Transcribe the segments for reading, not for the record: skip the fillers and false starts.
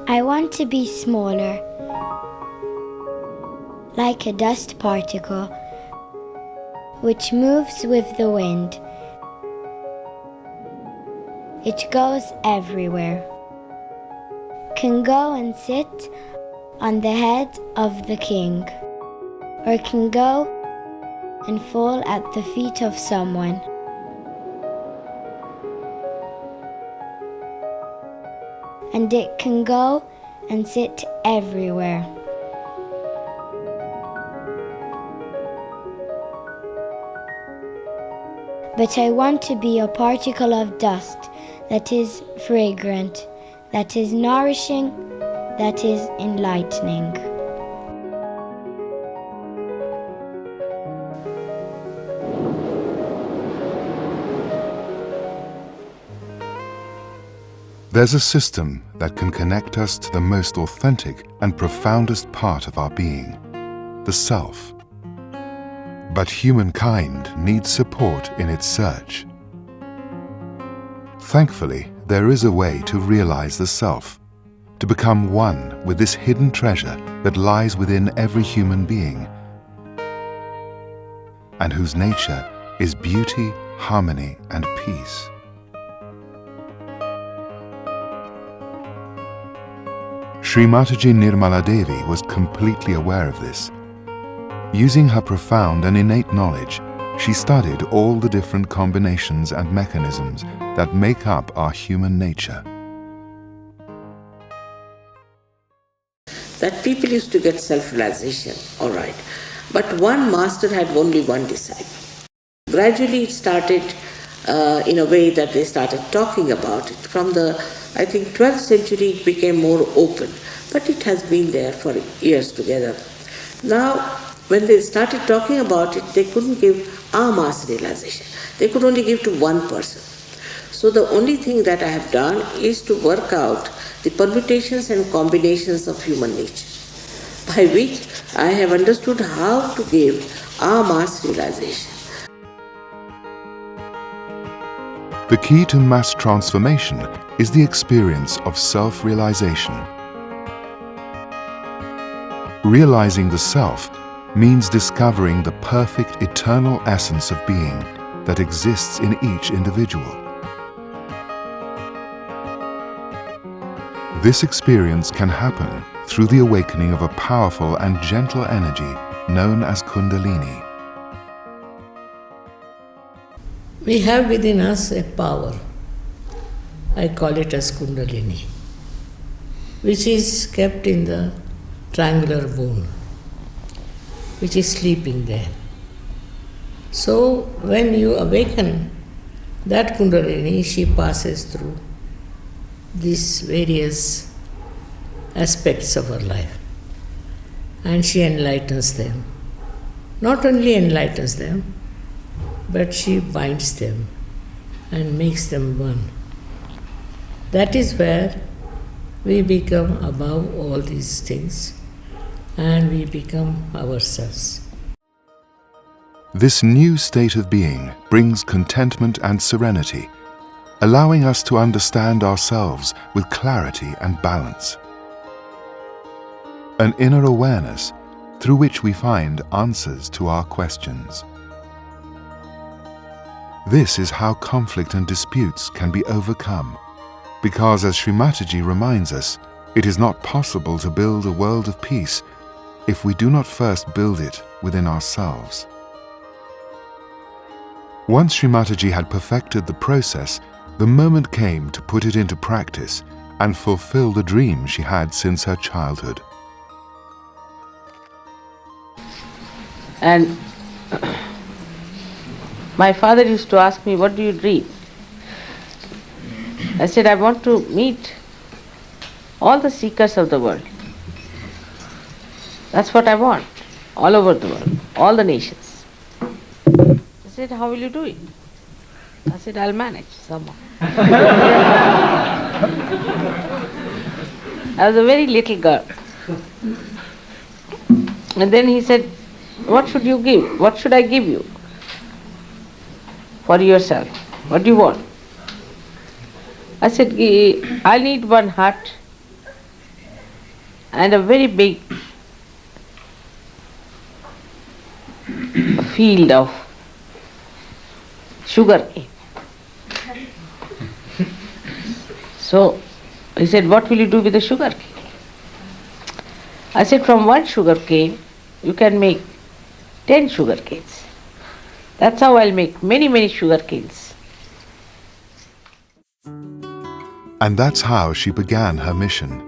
I want to be smaller, like a dust particle, which moves with the wind. It goes everywhere. Can go and sit on the head of the king, or can go and fall at the feet of someone. And it can go and sit everywhere. But I want to be a particle of dust that is fragrant, that is nourishing, that is enlightening. There's a system that can connect us to the most authentic and profoundest part of our being, the self. But humankind needs support in its search. Thankfully, there is a way to realize the self, to become one with this hidden treasure that lies within every human being, and whose nature is beauty, harmony, and peace. Sri Mataji Nirmala Devi was completely aware of this. Using her profound and innate knowledge, she studied all the different combinations and mechanisms that make up our human nature. That people used to get self-realization, all right. But one master had only one disciple. Gradually it started in a way that they started talking about it. From the, I think, 12th century it became more open, but it has been there for years together. Now, when they started talking about it, they couldn't give a mass realization. They could only give to one person. So the only thing that I have done is to work out the permutations and combinations of human nature, by which I have understood how to give a mass realization. The key to mass transformation is the experience of self-realization. Realizing the self means discovering the perfect eternal essence of being that exists in each individual. This experience can happen through the awakening of a powerful and gentle energy known as Kundalini. We have within us a power, I call it as Kundalini, which is kept in the triangular bone, which is sleeping there. So when you awaken that Kundalini, she passes through these various aspects of her life and she enlightens them. Not only enlightens them, but she binds them and makes them one. That is where we become above all these things and we become ourselves. This new state of being brings contentment and serenity, allowing us to understand ourselves with clarity and balance. An inner awareness through which we find answers to our questions. This is how conflict and disputes can be overcome, because as Sri Mataji reminds us, it is not possible to build a world of peace if we do not first build it within ourselves. Once Sri Mataji had perfected the process, the moment came to put it into practice and fulfill the dream she had since her childhood. And my father used to ask me, what do you dream? I said, I want to meet all the seekers of the world. That's what I want, all over the world, all the nations. He said, how will you do it? I said, I'll manage somehow. I was a very little girl. And then he said, what should you give? What should I give you for yourself? What do you want? I said, I need one hut and a very big field of sugar cane. So he said, what will you do with the sugar cane? I said, from one sugar cane you can make 10 sugar canes. That's how I'll make many, many sugar canes. And that's how she began her mission,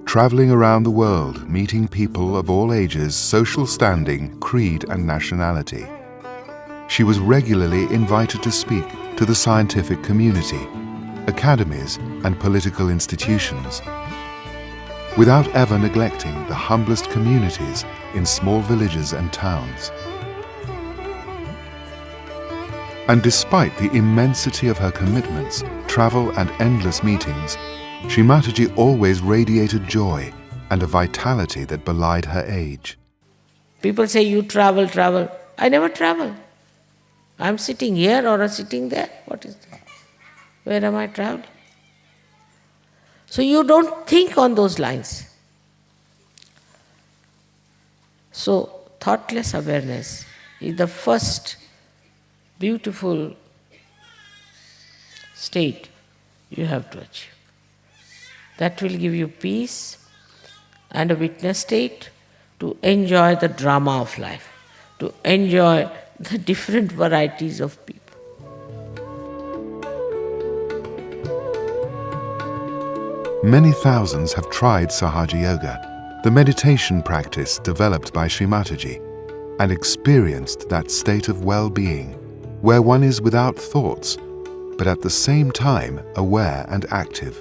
traveling around the world, meeting people of all ages, social standing, creed, and nationality. She was regularly invited to speak to the scientific community, academies, and political institutions, without ever neglecting the humblest communities in small villages and towns. And despite the immensity of her commitments, travel, and endless meetings, Shri Mataji always radiated joy and a vitality that belied her age. People say, you travel, travel. I never travel. I'm sitting here or sitting there. What is that? Where am I traveling? So you don't think on those lines. So thoughtless awareness is the first beautiful state you have to achieve. That will give you peace and a witness state to enjoy the drama of life, to enjoy the different varieties of people. Many thousands have tried Sahaja Yoga, the meditation practice developed by Shri Mataji, and experienced that state of well-being where one is without thoughts, but at the same time aware and active.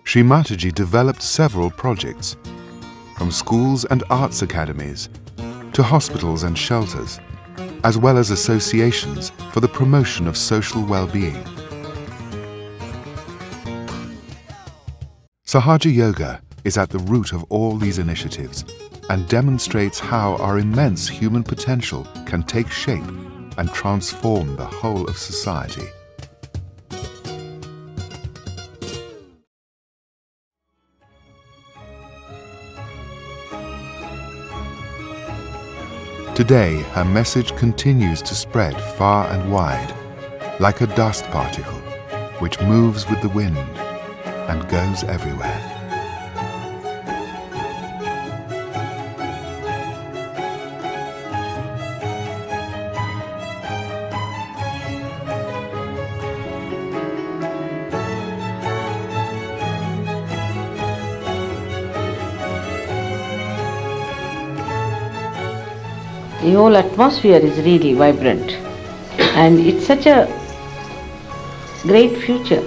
Shri Mataji developed several projects, from schools and arts academies to hospitals and shelters, as well as associations for the promotion of social well-being. Sahaja Yoga is at the root of all these initiatives and demonstrates how our immense human potential can take shape and transform the whole of society. Today, her message continues to spread far and wide, like a dust particle which moves with the wind and goes everywhere. The whole atmosphere is really vibrant, and it's such a great future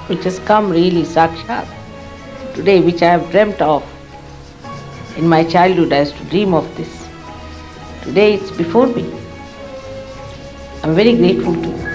which has come really sakshat today, which I have dreamt of. In my childhood I used to dream of this. Today it's before me. I'm very grateful to you.